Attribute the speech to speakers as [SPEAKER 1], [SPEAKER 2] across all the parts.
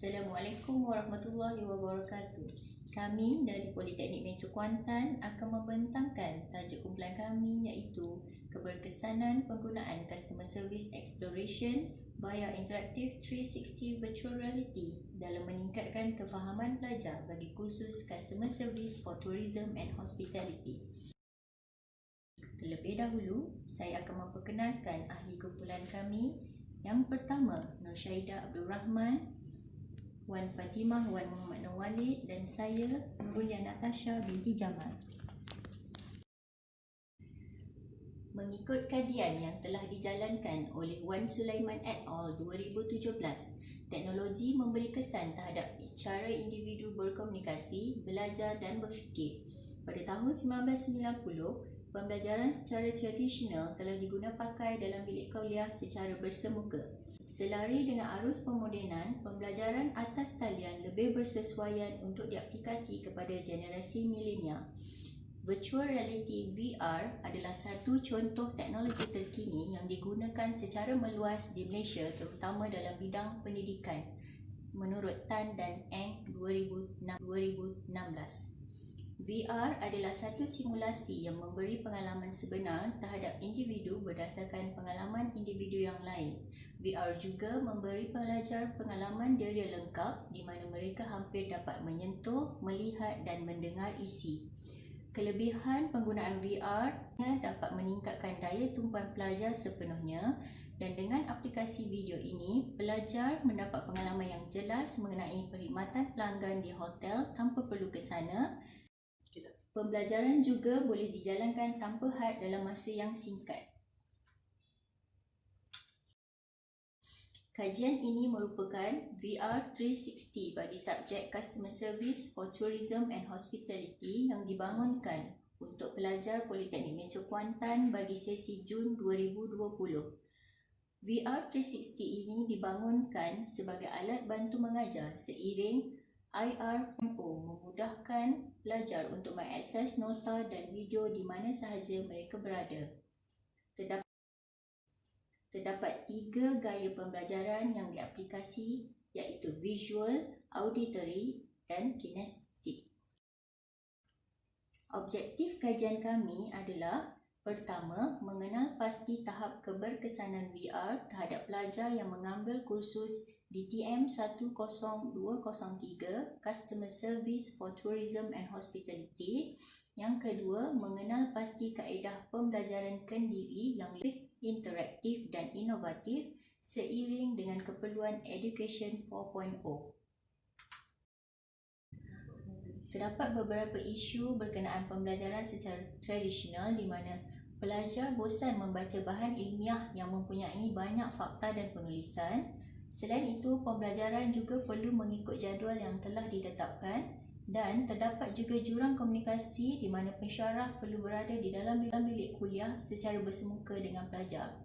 [SPEAKER 1] Assalamualaikum warahmatullahi wabarakatuh. Kami dari Politeknik Metro Kuantan akan membentangkan tajuk kumpulan kami iaitu keberkesanan penggunaan Customer Service Exploration via Interactive 360 Virtual Reality dalam meningkatkan kefahaman pelajar bagi kursus Customer Service for Tourism and Hospitality. Terlebih dahulu, saya akan memperkenalkan ahli kumpulan kami. Yang pertama, Nur Syahidah Abdul Rahman, Wan Fatimah Wan Muhammad Nur Walid dan saya Nurulia Natasha binti Jamal. Mengikut kajian yang telah dijalankan oleh Wan Sulaiman et al. 2017, teknologi memberi kesan terhadap cara individu berkomunikasi, belajar dan berfikir. Pada tahun 1990, pembelajaran secara tradisional telah digunapakai dalam bilik kuliah secara bersemuka. Selari dengan arus pemodenan, pembelajaran atas talian lebih bersesuaian untuk diaplikasi kepada generasi milenial. Virtual Reality VR adalah satu contoh teknologi terkini yang digunakan secara meluas di Malaysia, terutama dalam bidang pendidikan, menurut Tan dan Eng 2016. VR adalah satu simulasi yang memberi pengalaman sebenar terhadap individu berdasarkan pengalaman individu yang lain. VR juga memberi pelajar pengalaman deria lengkap di mana mereka hampir dapat menyentuh, melihat dan mendengar isi. Kelebihan penggunaan VR dapat meningkatkan daya tumpuan pelajar sepenuhnya, dan dengan aplikasi video ini, pelajar mendapat pengalaman yang jelas mengenai perkhidmatan pelanggan di hotel tanpa perlu ke sana. Pembelajaran juga boleh dijalankan tanpa had dalam masa yang singkat. Kajian ini merupakan VR 360 bagi subjek Customer Service for Tourism and Hospitality yang dibangunkan untuk pelajar Politeknik Metro Kuantan bagi sesi Jun 2020. VR 360 ini dibangunkan sebagai alat bantu mengajar seiring IR 4.0 memudahkan pelajar untuk mengakses nota dan video di mana sahaja mereka berada. Terdapat 3 gaya pembelajaran yang diaplikasi iaitu visual, auditory dan kinestetik. Objektif kajian kami adalah: pertama, mengenal pasti tahap keberkesanan VR terhadap pelajar yang mengambil kursus DTM 10203 Customer Service for Tourism and Hospitality. Yang kedua, mengenal pasti kaedah pembelajaran kendiri yang lebih interaktif dan inovatif seiring dengan keperluan Education 4.0. Terdapat beberapa isu berkenaan pembelajaran secara tradisional di mana pelajar bosan membaca bahan ilmiah yang mempunyai banyak fakta dan penulisan. Selain itu, pembelajaran juga perlu mengikut jadual yang telah ditetapkan, dan terdapat juga jurang komunikasi di mana pensyarah perlu berada di dalam bilik kuliah secara bersemuka dengan pelajar.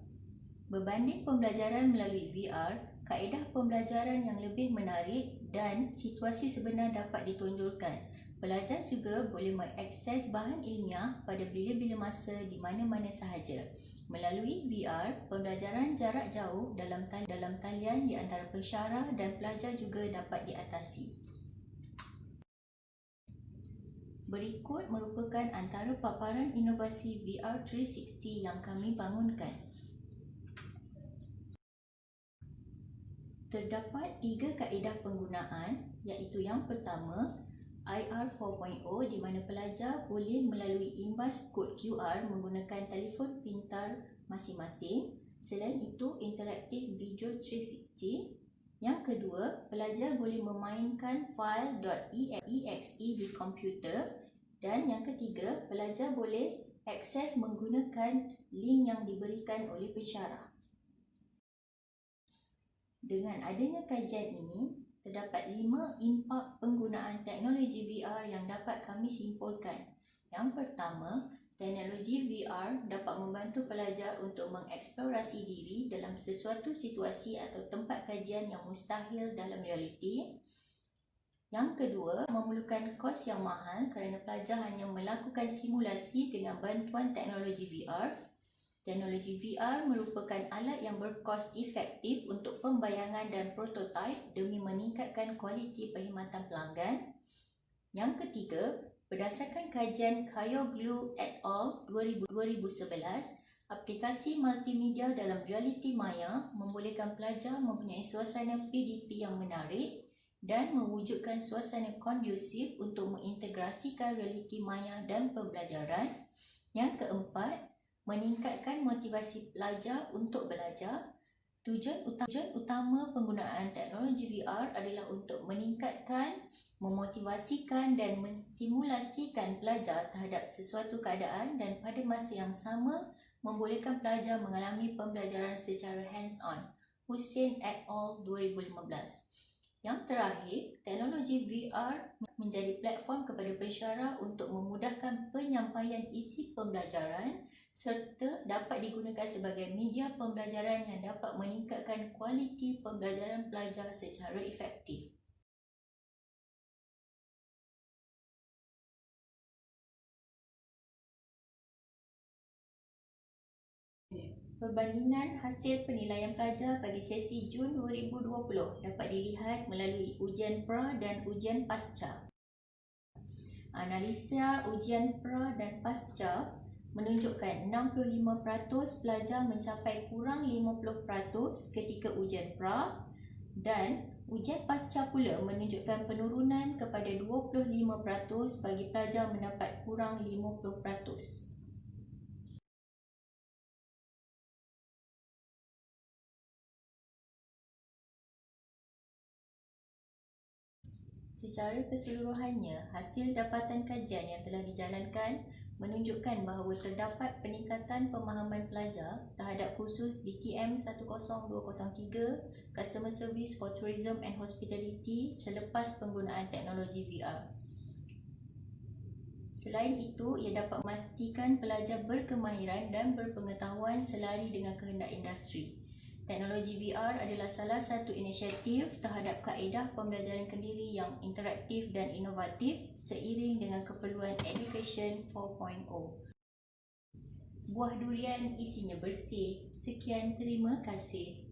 [SPEAKER 1] Berbanding pembelajaran melalui VR, kaedah pembelajaran yang lebih menarik dan situasi sebenar dapat ditonjolkan. Pelajar juga boleh mengakses bahan ilmiah pada bila-bila masa di mana-mana sahaja. Melalui VR, pembelajaran jarak jauh dalam talian di antara pensyarah dan pelajar juga dapat diatasi. Berikut merupakan antara paparan inovasi VR 360 yang kami bangunkan. Terdapat 3 kaedah penggunaan iaitu yang pertama, IR 4.0 di mana pelajar boleh melalui imbas kod QR menggunakan telefon pintar masing-masing. Selain itu, interaktif video 360. Yang kedua, pelajar boleh memainkan fail .exe di komputer. Dan yang ketiga, pelajar boleh akses menggunakan link yang diberikan oleh pensyarah. Dengan adanya kajian ini, terdapat 5 impak penggunaan teknologi VR yang dapat kami simpulkan. Yang pertama, teknologi VR dapat membantu pelajar untuk mengeksplorasi diri dalam sesuatu situasi atau tempat kajian yang mustahil dalam realiti. Yang kedua, memerlukan kos yang mahal kerana pelajar hanya melakukan simulasi dengan bantuan teknologi VR. Teknologi VR merupakan alat yang berkos efektif untuk pembayangan dan prototipe demi meningkatkan kualiti perkhidmatan pelanggan. Yang ketiga, berdasarkan kajian Kayoglu et al. 2011, aplikasi multimedia dalam realiti maya membolehkan pelajar mempunyai suasana PDP yang menarik dan mewujudkan suasana kondusif untuk mengintegrasikan realiti maya dan pembelajaran. Yang keempat, meningkatkan motivasi pelajar untuk belajar. Tujuan utama penggunaan teknologi VR adalah untuk meningkatkan, memotivasikan dan menstimulasikan pelajar terhadap sesuatu keadaan dan pada masa yang sama membolehkan pelajar mengalami pembelajaran secara hands-on. Hussein et al. 2015. Yang terakhir, teknologi VR menjadi platform kepada pensyarah untuk memudahkan penyampaian isi pembelajaran serta dapat digunakan sebagai media pembelajaran yang dapat meningkatkan kualiti pembelajaran pelajar secara efektif. Perbandingan hasil penilaian pelajar bagi sesi Jun 2020 dapat dilihat melalui ujian pra dan ujian pasca. Analisa ujian pra dan pasca menunjukkan 65% pelajar mencapai kurang 50% ketika ujian pra dan ujian pasca pula menunjukkan penurunan kepada 25% bagi pelajar mendapat kurang 50%. Secara keseluruhannya, hasil dapatan kajian yang telah dijalankan menunjukkan bahawa terdapat peningkatan pemahaman pelajar terhadap kursus DTM 10203 Customer Service for Tourism and Hospitality selepas penggunaan teknologi VR. Selain itu, ia dapat memastikan pelajar berkemahiran dan berpengetahuan selari dengan kehendak industri. Teknologi VR adalah salah satu inisiatif terhadap kaedah pembelajaran kendiri yang interaktif dan inovatif seiring dengan keperluan Education 4.0. Buah durian isinya bersih. Sekian, terima kasih.